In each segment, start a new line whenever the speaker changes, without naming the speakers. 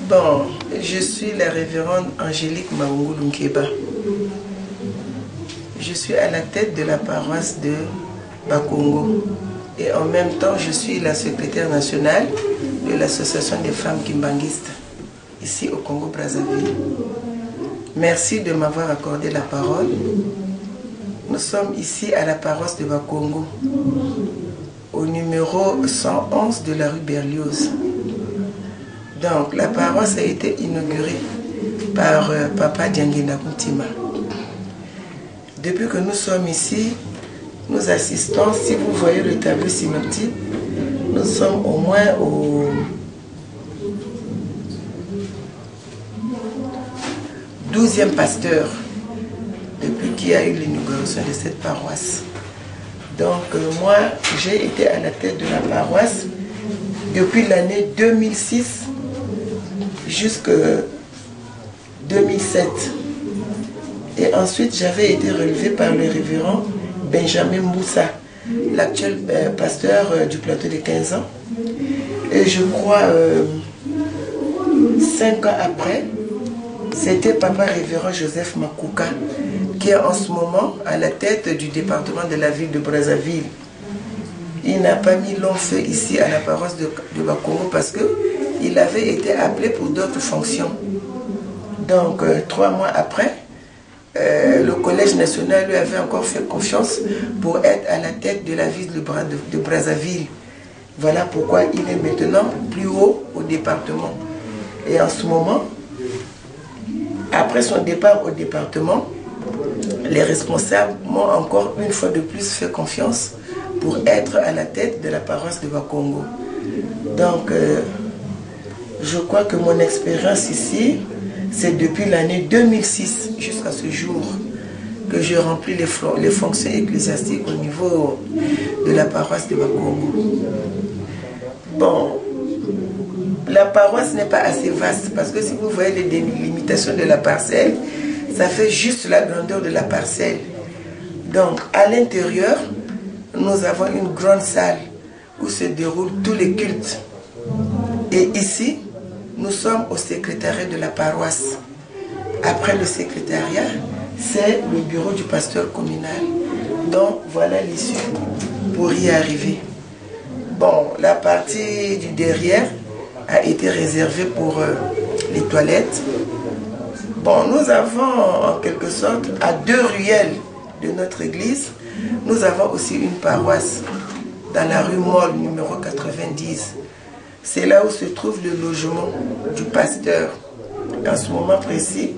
Bon, je suis la révérende Angélique Maungulu Nkeba. Je suis à la tête de la paroisse de Bakongo. Et en même temps, je suis la secrétaire nationale de l'association des femmes kimbanguistes, ici au Congo-Brazzaville. Merci de m'avoir accordé la parole. Nous sommes ici à la paroisse de Bakongo, au numéro 111 de la rue Berlioz. Donc, la paroisse a été inaugurée par Papa Diangenda Kuntima. Depuis que nous sommes ici, nous assistons, si vous voyez le tableau synoptique, nous sommes au moins au 12e pasteur depuis qu'il y a eu l'inauguration de cette paroisse. Donc moi, j'ai été à la tête de la paroisse depuis l'année 2006 jusqu'en 2007. Et ensuite, j'avais été relevé par le révérend Benjamin Moussa, l'actuel pasteur du plateau de 15 ans. Et je crois, 5 ans après, c'était Papa révérend Joseph Makouka, qui est en ce moment à la tête du département de la ville de Brazzaville. Il n'a pas mis long feu ici à la paroisse de Bakongo parce qu'il avait été appelé pour d'autres fonctions. Donc, 3 mois après, le collège national lui avait encore fait confiance pour être à la tête de la ville de Brazzaville. Voilà pourquoi il est maintenant plus haut au département. Et en ce moment, après son départ au département, les responsables m'ont encore une fois de plus fait confiance pour être à la tête de la paroisse de Bakongo. Donc, je crois que mon expérience ici, c'est depuis l'année 2006 jusqu'à ce jour que je remplis les fonctions ecclésiastiques au niveau de la paroisse de Bakongo. Bon, la paroisse n'est pas assez vaste parce que si vous voyez les délimitations de la parcelle, ça fait juste la grandeur de la parcelle. Donc, à l'intérieur, nous avons une grande salle où se déroulent tous les cultes. Et ici, nous sommes au secrétariat de la paroisse. Après le secrétariat, c'est le bureau du pasteur communal. Donc, voilà l'issue pour y arriver. Bon, la partie du derrière a été réservée pour les toilettes. Bon, nous avons en quelque sorte, à 2 ruelles de notre église, nous avons aussi une paroisse dans la rue Molle, numéro 90. C'est là où se trouve le logement du pasteur. En ce moment précis,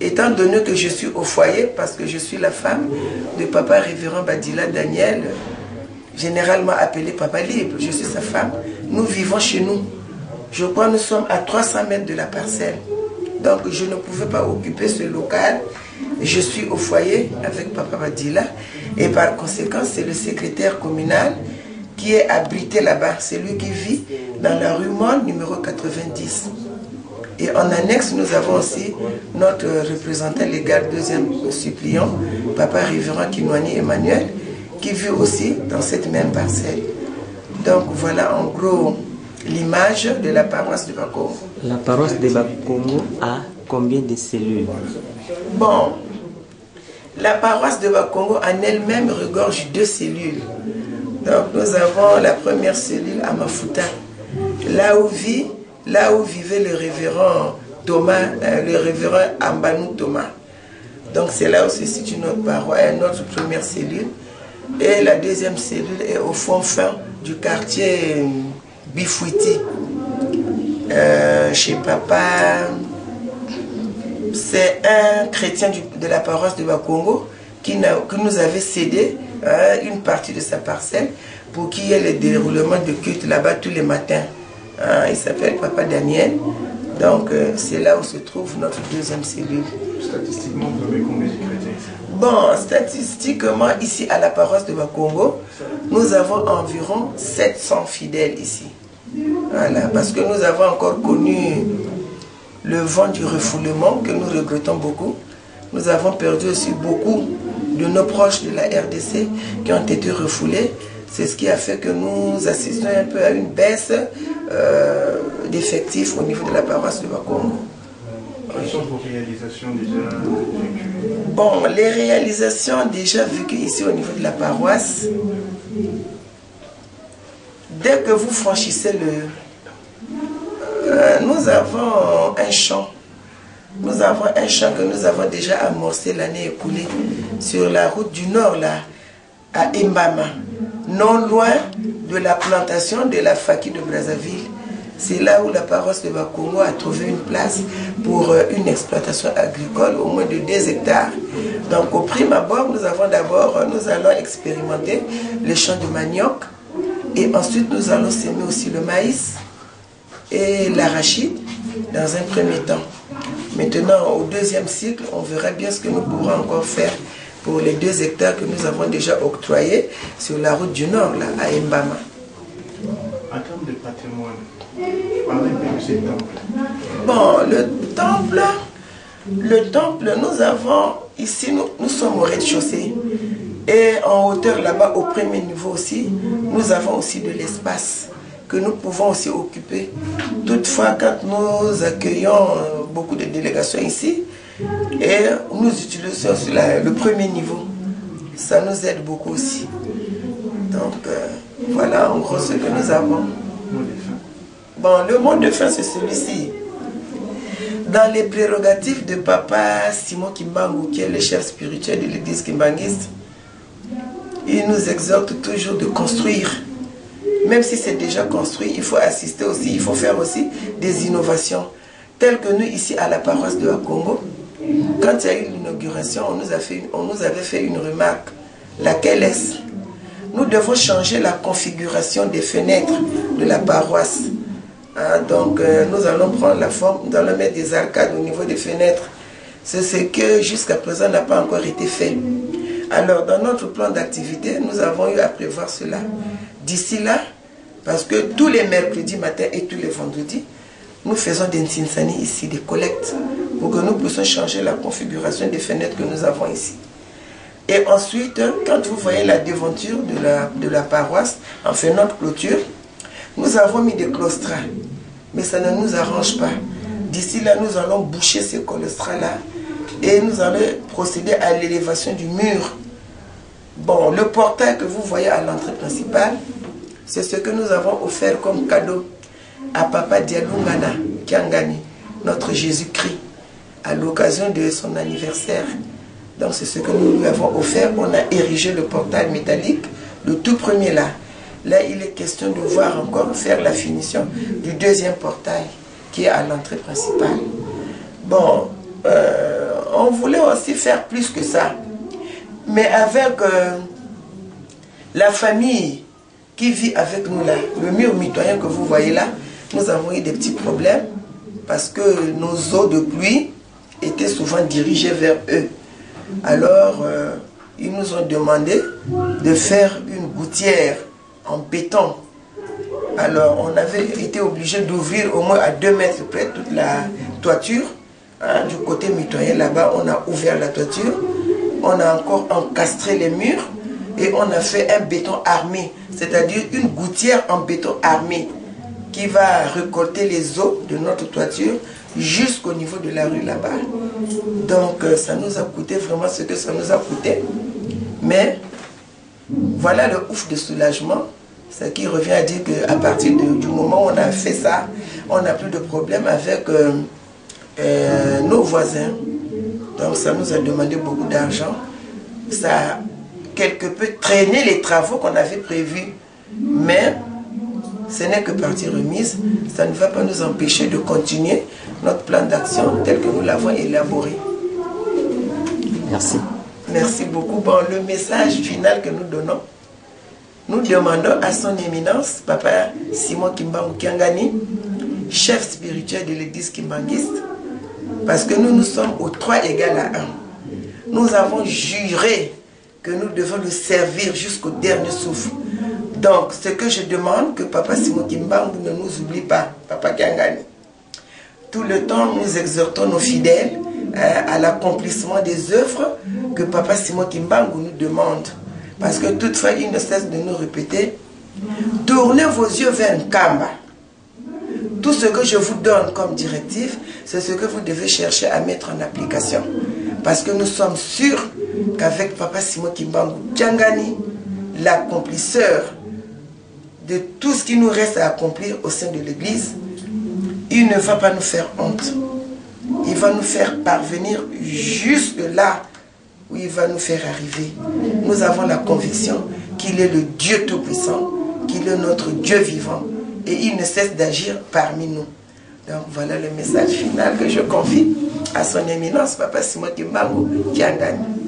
étant donné que je suis au foyer, parce que je suis la femme de Papa révérend Badila Daniel, généralement appelé Papa Libre, je suis sa femme, nous vivons chez nous. Je crois que nous sommes à 300 mètres de la parcelle. Donc je ne pouvais pas occuper ce local. Je suis au foyer avec Papa Badila et par conséquent c'est le secrétaire communal qui est abrité là-bas. C'est lui qui vit dans la rue Molle numéro 90. Et en annexe nous avons aussi notre représentant légal, 2e suppliant, Papa révérend Kinwani Emmanuel, qui vit aussi dans cette même parcelle. Donc voilà en gros l'image de la paroisse de Bakongo.
La paroisse de Bakongo a combien de cellules?
Bon, la paroisse de Bakongo en elle-même regorge 2 cellules. Donc nous avons la première cellule à Mafuta, là où vivait le révérend Thomas, le révérend Ambanou Thomas. Donc c'est là où se situe notre paroisse, notre première cellule. Et la 2e cellule est au fond fin du quartier Bifouiti, chez Papa. C'est un chrétien de la paroisse de Bakongo qui nous avait cédé une partie de sa parcelle pour qu'il y ait le déroulement de culte là-bas tous les matins. Il s'appelle Papa Daniel. Donc c'est là où se trouve notre 2e cellule.
Statistiquement, vous avez combien de chrétiens ici?
Bon, statistiquement, ici à la paroisse de Bakongo, nous avons environ 700 fidèles ici. Voilà, parce que nous avons encore connu le vent du refoulement que nous regrettons beaucoup. Nous avons perdu aussi beaucoup de nos proches de la RDC qui ont été refoulés. C'est ce qui a fait que nous assistons un peu à une baisse d'effectifs au niveau de la paroisse de Bakongo.
Quelles sont vos réalisations déjà vécues?
Bon, les réalisations déjà vécues ici au niveau de la paroisse, dès que vous franchissez nous avons un champ. Nous avons un champ que nous avons déjà amorcé l'année écoulée sur la route du Nord, là, à Mbama, non loin de la plantation de la Faki de Brazzaville. C'est là où la paroisse de Bakongo a trouvé une place pour une exploitation agricole au moins de 2 hectares. Donc au prime abord, nous allons expérimenter le champ de manioc et ensuite nous allons semer aussi le maïs et l'arachide dans un premier temps. Maintenant, au deuxième cycle, on verra bien ce que nous pourrons encore faire pour les 2 hectares que nous avons déjà octroyés sur la route du Nord, là, à Mbama.
En termes de patrimoine, parlez de ce temple.
Bon, le temple, nous avons ici, nous sommes au rez-de-chaussée. Et en hauteur là-bas, au premier niveau aussi, nous avons aussi de l'espace que nous pouvons aussi occuper. Toutefois, quand nous accueillons beaucoup de délégations ici, et nous utilisons aussi le premier niveau, ça nous aide beaucoup aussi. Donc, voilà en gros ce que nous avons. Bon, le mot de fin, c'est celui-ci. Dans les prérogatives de Papa Simon Kimbangu, qui est le chef spirituel de l'église kimbanguiste, il nous exhorte toujours de construire. Même si c'est déjà construit, il faut assister aussi, il faut faire aussi des innovations. Telles que nous, ici à la paroisse de Bakongo, quand il y a eu l'inauguration, on nous avait fait une remarque. Laquelle est-ce? Nous devons changer la configuration des fenêtres de la paroisse. Donc nous allons prendre la forme, nous allons mettre des arcades au niveau des fenêtres. C'est ce que jusqu'à présent n'a pas encore été fait. Alors dans notre plan d'activité, nous avons eu à prévoir cela. D'ici là, parce que tous les mercredis matin et tous les vendredis, nous faisons des ntinsani ici, des collectes, pour que nous puissions changer la configuration des fenêtres que nous avons ici. Et ensuite, quand vous voyez la devanture de la paroisse, enfin notre clôture, nous avons mis des claustras, mais ça ne nous arrange pas. D'ici là, nous allons boucher ces claustras-là et nous allons procéder à l'élévation du mur. Bon, le portail que vous voyez à l'entrée principale, c'est ce que nous avons offert comme cadeau à Papa Dialungana Kiangani, notre Jésus-Christ, à l'occasion de son anniversaire. Donc c'est ce que nous lui avons offert. On a érigé le portail métallique, le tout premier là. Là, il est question de voir encore faire la finition du deuxième portail qui est à l'entrée principale. Bon, on voulait aussi faire plus que ça. Mais avec la famille qui vit avec nous là, le mur mitoyen que vous voyez là, nous avons eu des petits problèmes parce que nos eaux de pluie étaient souvent dirigées vers eux. Alors, ils nous ont demandé de faire une gouttière en béton. Alors, on avait été obligé d'ouvrir au moins à 2 mètres près toute la toiture. Hein, du côté mitoyen, là-bas, on a ouvert la toiture. On a encore encastré les murs et on a fait un béton armé, c'est-à-dire une gouttière en béton armé qui va récolter les eaux de notre toiture jusqu'au niveau de la rue là-bas. Donc ça nous a coûté vraiment ce que ça nous a coûté. Mais voilà le ouf de soulagement, ce qui revient à dire qu'à partir du moment où on a fait ça, on n'a plus de problème avec nos voisins. Donc ça nous a demandé beaucoup d'argent. Ça a quelque peu traîné les travaux qu'on avait prévus. Mais ce n'est que partie remise. Ça ne va pas nous empêcher de continuer notre plan d'action tel que nous l'avons élaboré.
Merci.
Merci beaucoup. Bon, le message final que nous donnons, nous demandons à son éminence, Papa Simon Kimbangu Kiangani, chef spirituel de l'église kimbanguiste, parce que nous sommes au 3 égal à 1. Nous avons juré que nous devons le servir jusqu'au dernier souffle. Donc, ce que je demande, que Papa Simon Kimbangu ne nous oublie pas, Papa Kiangani. Tout le temps, nous exhortons nos fidèles à l'accomplissement des œuvres que Papa Simon Kimbangu nous demande. Parce que toutefois, il ne cesse de nous répéter, tournez vos yeux vers Nkamba. Tout ce que je vous donne comme directive, c'est ce que vous devez chercher à mettre en application. Parce que nous sommes sûrs qu'avec Papa Simon Kimbangu Djangani, l'accomplisseur de tout ce qui nous reste à accomplir au sein de l'Église, il ne va pas nous faire honte. Il va nous faire parvenir jusque là où il va nous faire arriver. Nous avons la conviction qu'il est le Dieu Tout-Puissant, qu'il est notre Dieu vivant et il ne cesse d'agir parmi nous. Donc voilà le message final que je confie à son éminence, Papa Simon Kimbangu Djangani.